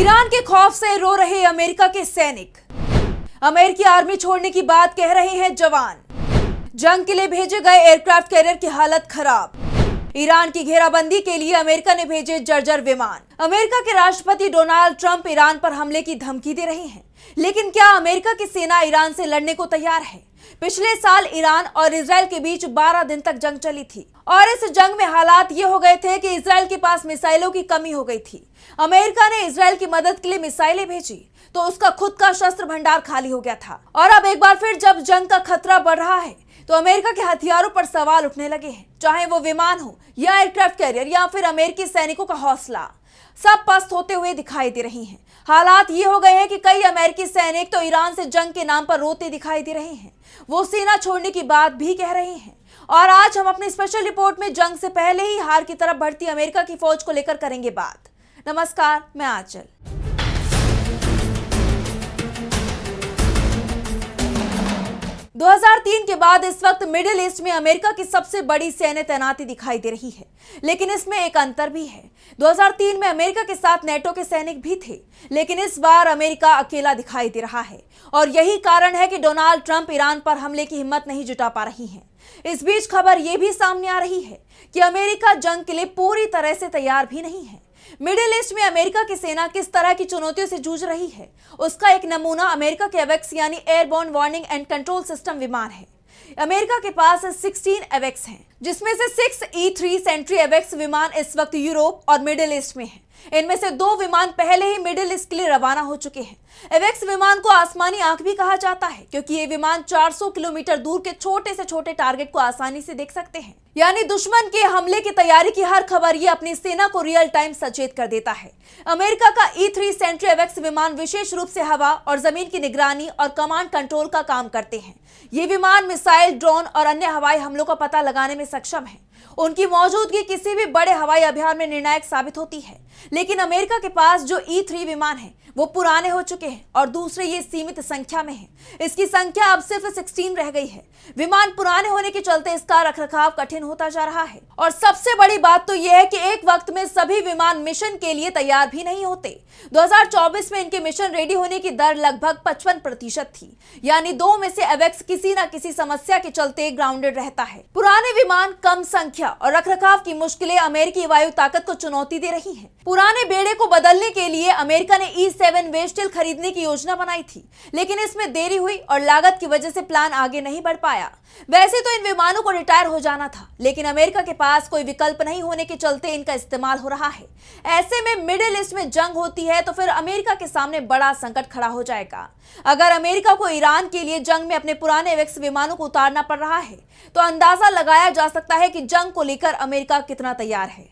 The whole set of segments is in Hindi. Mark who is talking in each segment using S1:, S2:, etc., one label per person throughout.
S1: ईरान के खौफ से रो रहे अमेरिका के सैनिक। अमेरिकी आर्मी छोड़ने की बात कह रहे हैं जवान। जंग के लिए भेजे गए एयरक्राफ्ट कैरियर की हालत खराब। ईरान की घेराबंदी के लिए अमेरिका ने भेजे जर्जर विमान। अमेरिका के राष्ट्रपति डोनाल्ड ट्रंप ईरान पर हमले की धमकी दे रहे हैं, लेकिन क्या अमेरिका की सेना ईरान से लड़ने को तैयार है? पिछले साल ईरान और इजराइल के बीच 12 दिन तक जंग चली थी और इस जंग में हालात ये हो गए थे कि इजराइल के पास मिसाइलों की कमी हो गई थी। अमेरिका ने इजराइल की मदद के लिए मिसाइलें भेजी तो उसका खुद का शस्त्र भंडार खाली हो गया था। और अब एक बार फिर जब जंग का खतरा बढ़ रहा है तो अमेरिका के हथियारों पर सवाल उठने लगे हैं, चाहे वो विमान हो या एयरक्राफ्ट कैरियर या फिर अमेरिकी सैनिकों का हौसला, सब पस्त होते हुए दिखाई दे रही हैं। हालात ये हो गए हैं कि कई अमेरिकी सैनिक तो ईरान से जंग के नाम पर रोते दिखाई दे रहे हैं। वो सेना छोड़ने की बात भी कह रहे हैं। और आज हम अपनी स्पेशल रिपोर्ट में जंग से पहले ही हार की तरफ बढ़ती अमेरिका की फौज को लेकर करेंगे बात। नमस्कार, मैं आंचल। दो 2003 के बाद इस वक्त मिडिल ईस्ट में अमेरिका की सबसे बड़ी सैन्य तैनाती दिखाई दे रही है, लेकिन इसमें एक अंतर भी है। 2003 में अमेरिका के साथ नेटो के सैनिक भी थे, लेकिन इस बार अमेरिका अकेला दिखाई दे रहा है और यही कारण है कि डोनाल्ड ट्रंप ईरान पर हमले की हिम्मत नहीं जुटा पा रही हैं। इस बीच खबर यह भी सामने आ रही है कि अमेरिका जंग के लिए पूरी तरह से तैयार भी नहीं है। मिडिल ईस्ट में अमेरिका की सेना किस तरह की चुनौतियों से जूझ रही है, उसका एक नमूना अमेरिका के एवेक्स यानी airborne warning and control system विमान है। अमेरिका के पास 16 एवेक्स हैं, जिसमें से 6 E-3 सेंट्री एवेक्स विमान इस वक्त यूरोप और मिडिल ईस्ट में हैं। इनमें से 2 विमान पहले ही मिडिल ईस्ट के लिए रवाना हो चुके हैं। एवेक्स विमान को आसमानी आंख भी कहा जाता है, क्योंकि ये विमान 400 किलोमीटर दूर के छोटे से छोटे टारगेट को आसानी से देख सकते हैं। यानी दुश्मन के हमले की तैयारी की हर खबर ये अपनी सेना को रियल टाइम सचेत कर देता है। अमेरिका का E-3 सेंट्री एवेक्स विमान विशेष रूप से हवा और जमीन की निगरानी और कमांड कंट्रोल का काम करते हैं। ये विमान मिसाइल, ड्रोन और अन्य हवाई हमलों का पता लगाने में सक्षम है। उनकी मौजूदगी किसी भी बड़े हवाई अभियान में निर्णायक साबित होती है। लेकिन अमेरिका के पास जो E-3 विमान है वो पुराने हो चुके हैं और दूसरे ये सीमित संख्या में है। इसकी संख्या अब सिर्फ 16 रह गई है। विमान पुराने होने के चलते इसका रखरखाव कठिन होता जा रहा है और सबसे बड़ी बात तो यह है कि एक वक्त में सभी विमान मिशन के लिए तैयार भी नहीं होते। 2024 में इनके मिशन रेडी होने की दर लगभग 55% थी, यानी 2 में से एवेक्स किसी न किसी समस्या के चलते ग्राउंडेड रहता है। पुराने विमान, कम संख्या और रखरखाव की मुश्किलें अमेरिकी वायु ताकत को चुनौती दे रही हैं। पुराने बेड़े को बदलने के लिए अमेरिका ने E-7 वेस्टेल खरीदने की योजना बनाई थी, लेकिन इसमें देरी हुई और लागत की वजह से प्लान आगे नहीं बढ़ पाया। वैसे तो इन विमानों को रिटायर हो जाना था, लेकिन अमेरिका के पास कोई विकल्प नहीं होने के चलते इनका इस्तेमाल हो रहा है। ऐसे में मिडिल ईस्ट में जंग होती है तो फिर अमेरिका के सामने बड़ा संकट खड़ा हो जाएगा। अगर अमेरिका को ईरान के लिए जंग में अपने पुराने एवेक्स विमानों को उतारना पड़ रहा है तो अंदाजा लगाया जा सकता है कि जंग को लेकर अमेरिका कितना तैयार है।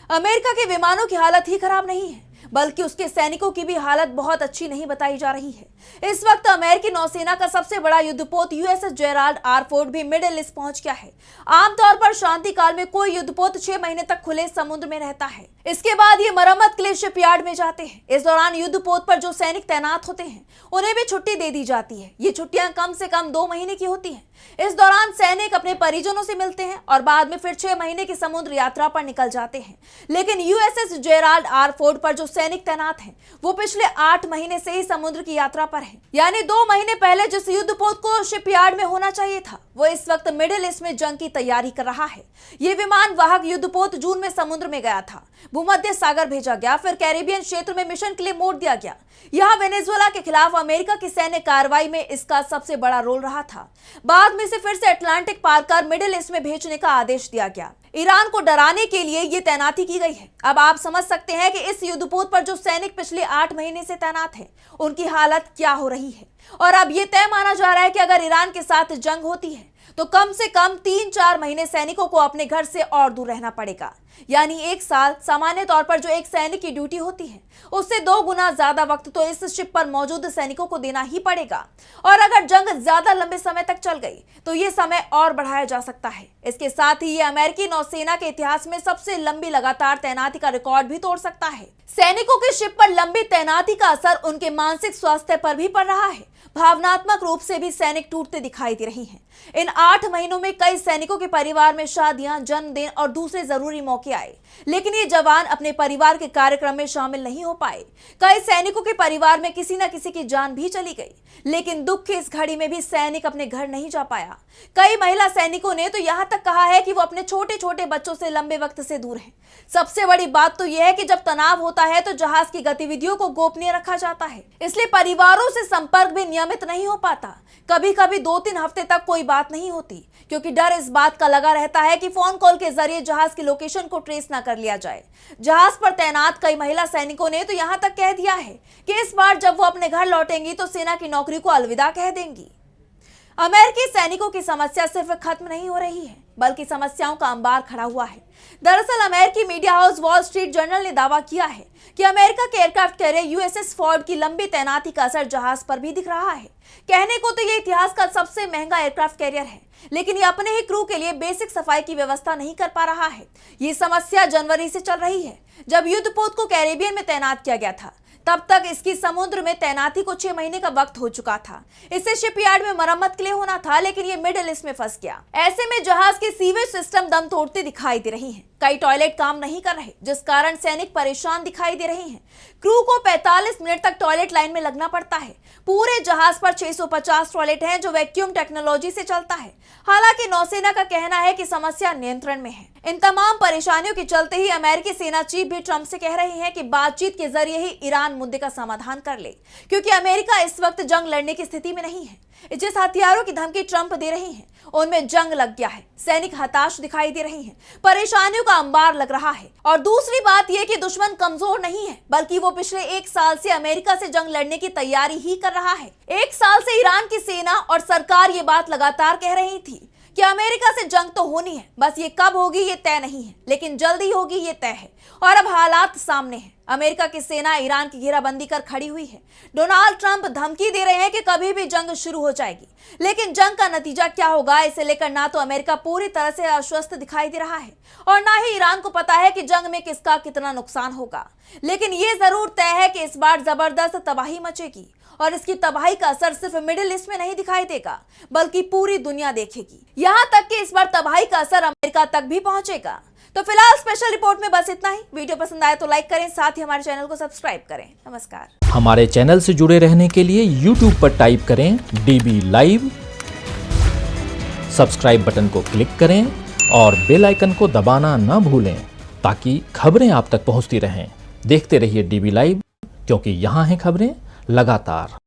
S1: अमेरिका के विमानों की हालत ही खराब नहीं है, बल्कि उसके सैनिकों की भी हालत बहुत अच्छी नहीं बताई जा रही है। इस वक्त अमेरिकी नौसेना का सबसे बड़ा युद्धपोत USS जेराल्ड आर फोर्ड भी मिडिल ईस्ट पहुंच गया है। आमतौर पर शांति काल में कोई युद्धपोत 6 महीने तक खुले समुद्र में रहता है। इसके बाद ये मरम्मत के लिए शिपयार्ड में जाते हैं। इस दौरान युद्धपोत पर जो सैनिक तैनात होते हैं उन्हें भी छुट्टी दे दी जाती है। ये छुट्टियां कम से कम 2 महीने की होती हैं। इस दौरान सैनिक अपने परिजनों से मिलते हैं और बाद में फिर 6 महीने की समुद्र यात्रा पर निकल जाते हैं। लेकिन USS जेराल्ड आर फोर्ड पर जो सैनिक तैनात हैं वो पिछले 8 महीने से ही समुद्र की यात्रा पर हैं। यानी 2 महीने पहले जिस युद्धपोत को शिपयार्ड में होना चाहिए था वो इस वक्त मिडिल ईस्ट में जंग की तैयारी कर रहा है। ये विमान वाहक युद्धपोत जून में समुद्र में गया था, भूमध्य सागर भेजा गया, फिर कैरिबियन क्षेत्र में मिशन के लिए मोड़ दिया गया। यहाँ वेनेजुएला के खिलाफ अमेरिका की सैन्य कार्रवाई में इसका सबसे बड़ा रोल रहा था। बाद में से फिर से अटलांटिक पार कर मिडिल ईस्ट में भेजने का आदेश दिया गया। ईरान को डराने के लिए ये तैनाती की गई है। अब आप समझ सकते हैं कि इस युद्धपोत पर जो सैनिक पिछले 8 महीने से तैनात हैं उनकी हालत क्या हो रही है। और अब ये तय माना जा रहा है कि अगर ईरान के साथ जंग होती है तो कम से कम 3-4 महीने सैनिकों को अपने घर से और दूर रहना पड़ेगा। यानी 1 साल सामान्य तौर पर जो एक सैनिक की ड्यूटी होती है उससे 2 गुना ज्यादा वक्त तो इस शिप पर मौजूद सैनिकों को देना ही पड़ेगा। और अगर जंग ज्यादा लंबे समय तक चल गई तो ये समय और बढ़ाया जा सकता है। इसके साथ ही ये अमेरिकी नौसेना के इतिहास में सबसे लंबी लगातार तैनाती का रिकॉर्ड भी तोड़ सकता है। सैनिकों के शिप पर लंबी तैनाती का असर उनके मानसिक स्वास्थ्य पर भी पड़ रहा है। भावनात्मक रूप से भी सैनिक टूटते दिखाई दे रही हैं। इन 8 महीनों में कई सैनिकों के परिवार में शादियां, जन्मदिन और दूसरे जरूरी मौके मौके आए, लेकिन ये जवान अपने परिवार के कार्यक्रम में शामिल नहीं हो पाए। कई सैनिकों के परिवार में किसी न किसी की जान भी चली गई, लेकिन दुख की इस घड़ी में भी सैनिक अपने घर नहीं जा पाया। कई महिला सैनिकों ने तो यहाँ तक कहा है कि वो अपने छोटे छोटे बच्चों से लंबे वक्त से दूर हैं। सबसे बड़ी बात तो यह है कि जब तनाव होता है तो जहाज की गतिविधियों को गोपनीय रखा जाता है, इसलिए परिवारों से संपर्क भी नियमित नहीं हो पाता। कभी कभी 2-3 हफ्ते तक कोई बात नहीं होती, क्योंकि डर इस बात का लगा रहता है कि फोन कॉल के जरिए जहाज की लोकेशन को ट्रेस ना कर लिया जाए। जहाज पर तैनात कई महिला सैनिकों ने तो यहां तक कह दिया है कि इस बार जब वो अपने घर लौटेंगी तो सेना की नौकरी को अलविदा कह देंगी। अमेरिकी सैनिकों की समस्या सिर्फ खत्म नहीं हो रही है, बल्कि समस्याओं का अंबार खड़ा हुआ है। दरअसल अमेरिकी media house wall street journal ने दावा किया है कि अमेरिका के एयरक्राफ्ट कैरियर यूएसएस फोर्ड की लंबी तैनाती का असर जहाज पर भी दिख रहा है। कहने को तो ये इतिहास का सबसे महंगा एयरक्राफ्ट कैरियर है, लेकिन ये अपने ही क्रू के लिए बेसिक सफाई की व्यवस्था नहीं कर पा रहा है। ये समस्या जनवरी से चल रही है, जब युद्धपोत को कैरेबियन में तैनात किया गया था। तब तक इसकी समुद्र में तैनाती को 6 महीने का वक्त हो चुका था। इसे शिपयार्ड में मरम्मत के लिए होना था, लेकिन ये मिडिल ईस्ट में फंस गया। ऐसे में जहाज की सीवेज सिस्टम दम तोड़ते दिखाई दे रही हैं। कई टॉयलेट काम नहीं कर रहे, जिस कारण सैनिक परेशान दिखाई दे रहे हैं। क्रू को 45 मिनट तक टॉयलेट लाइन में लगना पड़ता है। पूरे जहाज पर 650 टॉयलेट हैं, जो वैक्यूम टेक्नोलॉजी से चलता है। हालांकि नौसेना का कहना है कि समस्या नियंत्रण में है। इन तमाम परेशानियों के चलते ही अमेरिकी सेना चीफ भी ट्रंप से कह रही है कि बातचीत के जरिए ही ईरान मुद्दे का समाधान कर ले, क्योंकि अमेरिका इस वक्त जंग लड़ने की स्थिति में नहीं है। जिस हथियारों की धमकी ट्रंप दे रही हैं, उनमें जंग लग गया है। सैनिक हताश दिखाई दे रहे हैं, परेशानियों का अंबार लग रहा है। और दूसरी बात यह कि दुश्मन कमजोर नहीं है, बल्कि वो पिछले 1 साल से अमेरिका से जंग लड़ने की तैयारी ही कर रहा है। 1 साल से ईरान की सेना और सरकार ये बात लगातार कह रही थी कि अमेरिका से जंग तो होनी है, बस ये कब होगी ये तय नहीं है, लेकिन जल्दी होगी ये तय है। और अब हालात सामने हैं। अमेरिका की सेना ईरान की घेराबंदी कर खड़ी हुई है। डोनाल्ड ट्रंप धमकी दे रहे हैं कि कभी भी जंग शुरू हो जाएगी, लेकिन जंग का नतीजा क्या होगा इसे लेकर ना तो अमेरिका पूरी तरह से आश्वस्त दिखाई दे रहा है, और ना ही ईरान को पता है कि जंग में किसका कितना नुकसान होगा। लेकिन ये जरूर तय है कि इस बार जबरदस्त तबाही मचेगी, और इसकी तबाही का असर सिर्फ मिडिल ईस्ट में नहीं दिखाई देगा, बल्कि पूरी दुनिया देखेगी। यहाँ तक कि इस बार तबाही का असर अमेरिका तक भी पहुंचेगा। तो फिलहाल स्पेशल रिपोर्ट में बस इतना ही। वीडियो पसंद आए तो लाइक करें, साथ ही हमारे चैनल को सब्सक्राइब करें। नमस्कार।
S2: हमारे चैनल से जुड़े रहने के लिए YouTube पर टाइप करें DB लाइव, सब्सक्राइब बटन को क्लिक करें और बेल आइकन को दबाना ना भूलें, ताकि खबरें आप तक पहुंचती रहें। देखते रहिए DB लाइव, क्योंकि यहाँ हैं खबरें लगातार।